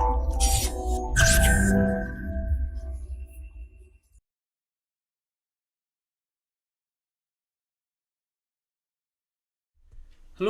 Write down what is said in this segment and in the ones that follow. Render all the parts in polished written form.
Hello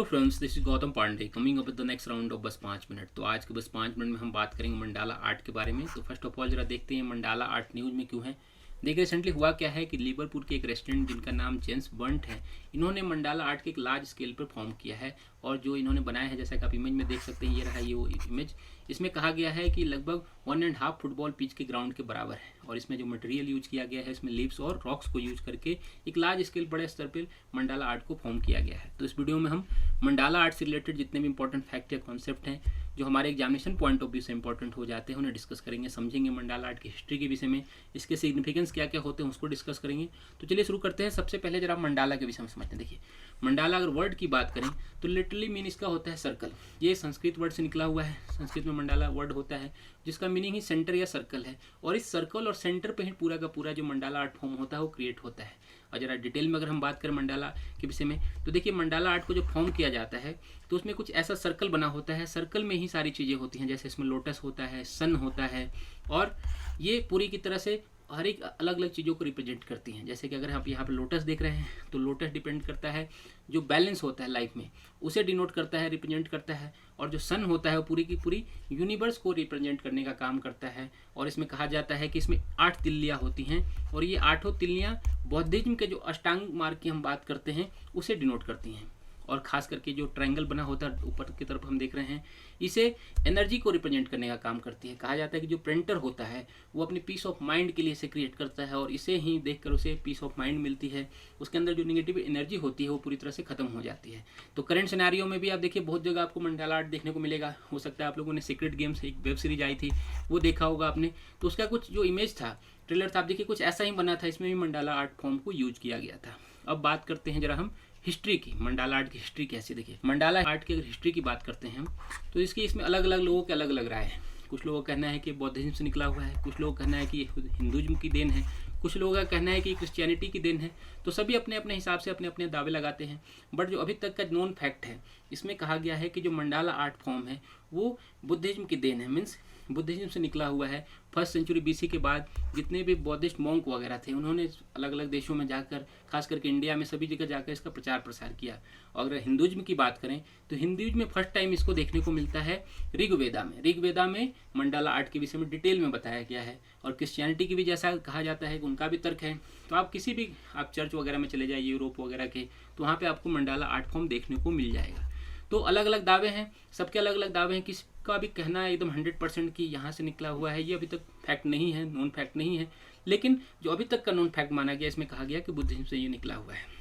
friends, this is Gautam Pandey coming up with the next round of बस 5 minute. तो आज के बस 5 मिनट में हम बात करेंगे मंडाला आर्ट के बारे में। तो फर्स्ट ऑफ ऑल जरा देखते हैं मंडाला आर्ट न्यूज़ में क्यों है। देखिए रिसेंटली हुआ क्या है कि लिवरपूल के एक रेस्टोरेंट जिनका नाम जेम्स बंट है, इन्होंने मंडाला आर्ट के एक लार्ज स्केल पर फॉर्म किया है। और जो इन्होंने बनाया है, जैसा कि आप इमेज में देख सकते हैं, ये रहा ये वो इमेज। इसमें कहा गया है कि लगभग 1.5 फुटबॉल पिच के ग्राउंड के बराबर है। और इसमें जो मटेरियल यूज किया गया है, इसमें लीव्स और रॉक्स को यूज करके एक लार्ज स्केल बड़े स्तर पर मंडाला आर्ट को फॉर्म किया गया है। तो इस वीडियो में हम मंडाला आर्ट से रिलेटेड जितने भी इंपॉर्टेंट फैक्ट या कॉन्सेप्ट हैं जो हमारे एग्जामिनेशन पॉइंट ऑफ व्यू से इंपॉर्टेंट हो जाते हैं, उन्हें डिस्कस करेंगे, समझेंगे। मंडाला आर्ट की हिस्ट्री के विषय में, इसके सिग्निफिकेंस क्या क्या होते हैं उसको डिस्कस करेंगे। तो चलिए शुरू करते हैं। सबसे पहले जरा मंडाला के विषय में समझते हैं। देखिए मंडाला अगर वर्ड की बात करें तो लिटरली मीन इसका होता है सर्कल। ये संस्कृत वर्ड से निकला हुआ है। संस्कृत में मंडाला वर्ड होता है जिसका मीनिंग ही सेंटर या सर्कल है। और इस सर्कल और सेंटर पे ही पूरा का पूरा जो मंडाला आर्ट फॉर्म होता है वो क्रिएट होता है। और जरा डिटेल में अगर हम बात करें मंडाला के विषय में, तो देखिए मंडाला आर्ट को जो फॉर्म किया जाता है तो उसमें कुछ ऐसा सर्कल बना होता है। सर्कल में ही सारी चीज़ें होती हैं, जैसे इसमें लोटस होता है, सन होता है। और ये पूरी की तरह से हर एक अलग अलग चीज़ों को रिप्रेजेंट करती हैं। जैसे कि अगर आप यहाँ पर लोटस देख रहे हैं तो लोटस डिपेंड करता है जो बैलेंस होता है लाइफ में, उसे डिनोट करता है, रिप्रेजेंट करता है। और जो सन होता है वो पूरी की पूरी यूनिवर्स को रिप्रेजेंट करने का काम करता है। और इसमें कहा जाता है कि इसमें 8 तिल्लियाँ होती हैं और ये 8 तिल्लियाँ बौद्धिज्म के जो अष्टांग मार्ग की हम बात करते हैं उसे डिनोट करती हैं। और खास करके जो ट्रायंगल बना होता है ऊपर की तरफ हम देख रहे हैं, इसे एनर्जी को रिप्रेजेंट करने का काम करती है। कहा जाता है कि जो पेंटर होता है वो अपनी पीस ऑफ माइंड के लिए इसे क्रिएट करता है और इसे ही देखकर उसे पीस ऑफ माइंड मिलती है। उसके अंदर जो निगेटिव एनर्जी होती है वो पूरी तरह से खत्म हो जाती है। तो करंट सिनेरियो में भी आप देखिए बहुत जगह आपको मंडाला आर्ट देखने को मिलेगा। हो सकता है आप लोगों ने सीक्रेट गेम्स एक वेब सीरीज आई थी वो देखा होगा आपने। तो उसका कुछ जो इमेज था, ट्रेलर था, आप देखिए कुछ ऐसा ही बना था। इसमें भी मंडाला आर्ट फॉर्म को यूज किया गया था। अब बात करते हैं जरा हम हिस्ट्री की। मंडाला आर्ट की हिस्ट्री कैसी, देखिए मंडाला आर्ट की अगर हिस्ट्री की बात करते हैं हम, तो इसकी इसमें अलग अलग लोगों के अलग अलग राय है। कुछ लोगों का कहना है कि बौद्धिज्म से निकला हुआ है, कुछ लोगों का कहना है कि हिंदुज्म की देन है, कुछ लोगों का कहना है कि क्रिश्चियनिटी की देन है। तो सभी अपने अपने हिसाब से अपने अपने दावे लगाते हैं। बट जो अभी तक का नोन फैक्ट है, इसमें कहा गया है कि जो मंडाला आर्ट फॉर्म है वो बुद्धिज्म की देन है। मीन्स बुद्धिज्म से निकला हुआ है। 1st सेंचुरी BC के बाद जितने भी बौद्धिस्ट मॉन्क वगैरह थे, उन्होंने अलग अलग देशों में जाकर, खास करके इंडिया में सभी जगह जाकर इसका प्रचार प्रसार किया। और अगर हिंदुज्म की बात करें तो हिंदुज्म में फर्स्ट टाइम इसको देखने को मिलता है ऋग्वेदा में। ऋग्वेदा में मंडाला आर्ट के विषय में डिटेल में बताया गया है। और क्रिश्चियनिटी की भी जैसा कहा जाता है कि उनका भी तर्क है। तो आप किसी भी आप चर्च वगैरह में चले जाइए यूरोप वगैरह के, तो वहाँ पर आपको मंडाला आर्ट फॉर्म देखने को मिल जाएगा। तो अलग अलग दावे हैं, सबके अलग अलग दावे हैं। किसका भी कहना है एकदम 100% कि यहाँ से निकला हुआ है, ये अभी तक फैक्ट नहीं है, नॉन फैक्ट नहीं है। लेकिन जो अभी तक का नॉन फैक्ट माना गया, इसमें कहा गया कि बुद्धिज्म से ये निकला हुआ है।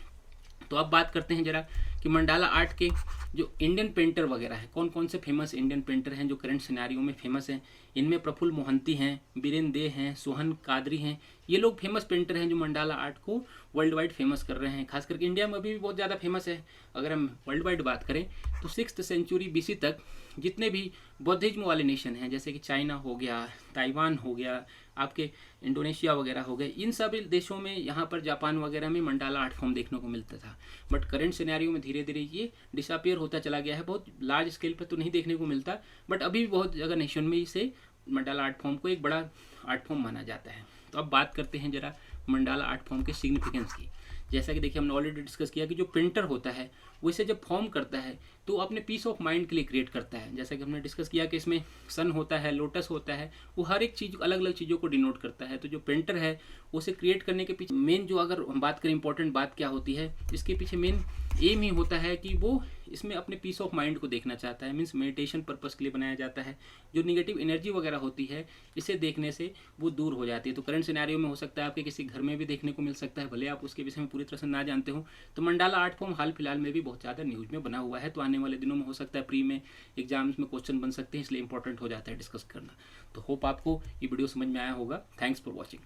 तो अब बात करते हैं जरा कि मंडाला आर्ट के जो इंडियन पेंटर वगैरह हैं, कौन कौन से फेमस इंडियन पेंटर हैं जो करंट सिनेरियो में फेमस हैं। इनमें प्रफुल्ल मोहंती हैं, बीरेन दे हैं, सोहन कादरी हैं। ये लोग फेमस पेंटर हैं जो मंडाला आर्ट को वर्ल्ड वाइड फेमस कर रहे हैं। खास करके इंडिया में अभी भी बहुत ज़्यादा फेमस है। अगर हम वर्ल्ड वाइड बात करें तो 6th सेंचुरी BC तक जितने भी बौद्धिज्म वाले नेशन हैं, जैसे कि चाइना हो गया, ताइवान हो गया, आपके इंडोनेशिया वगैरह हो गए, इन सभी देशों में, यहाँ पर जापान वगैरह में मंडाला आर्ट फॉर्म देखने को मिलता था। बट करंट सिनेरियो में धीरे धीरे ये डिसअपियर होता चला गया है। बहुत लार्ज स्केल पर तो नहीं देखने को मिलता, बट अभी भी बहुत जगह नेशन में इसे मंडाला आर्ट फॉर्म को एक बड़ा आर्ट फॉर्म माना जाता है। तो अब बात करते हैं जरा मंडाला आर्ट फॉर्म के सिग्निफिकेंस की। जैसा कि देखिए हमने ऑलरेडी डिस्कस किया कि जो पेंटर होता है वो इसे जब फॉर्म करता है तो अपने पीस ऑफ माइंड के लिए क्रिएट करता है। जैसा कि हमने डिस्कस किया कि इसमें सन होता है, लोटस होता है, वो हर एक चीज़ अलग अलग चीज़ों को डिनोट करता है। तो जो पेंटर है उसे क्रिएट करने के पीछे मेन, जो अगर हम बात करें इंपॉर्टेंट बात क्या होती है, इसके पीछे मेन एम ही होता है कि वो इसमें अपने पीस ऑफ माइंड को देखना चाहता है। मीन्स मेडिटेशन पर्पस के लिए बनाया जाता है। जो निगेटिव एनर्जी वगैरह होती है इसे देखने से वो दूर हो जाती है। तो करंट सिनेरियो में हो सकता है आपके किसी घर में भी देखने को मिल सकता है, भले आप उसके विषय में पूरी तरह से ना जानते हो। तो मंडाला आर्ट फॉर्म हाल फिलहाल में भी बहुत ज़्यादा न्यूज़ में बना हुआ है। तो आने वाले दिनों में हो सकता है प्री में एग्जाम्स में क्वेश्चन बन सकते हैं, इसलिए इंपॉर्टेंट हो जाता है डिस्कस करना। तो होप आपको ये वीडियो समझ में आया होगा। Thanks for watching.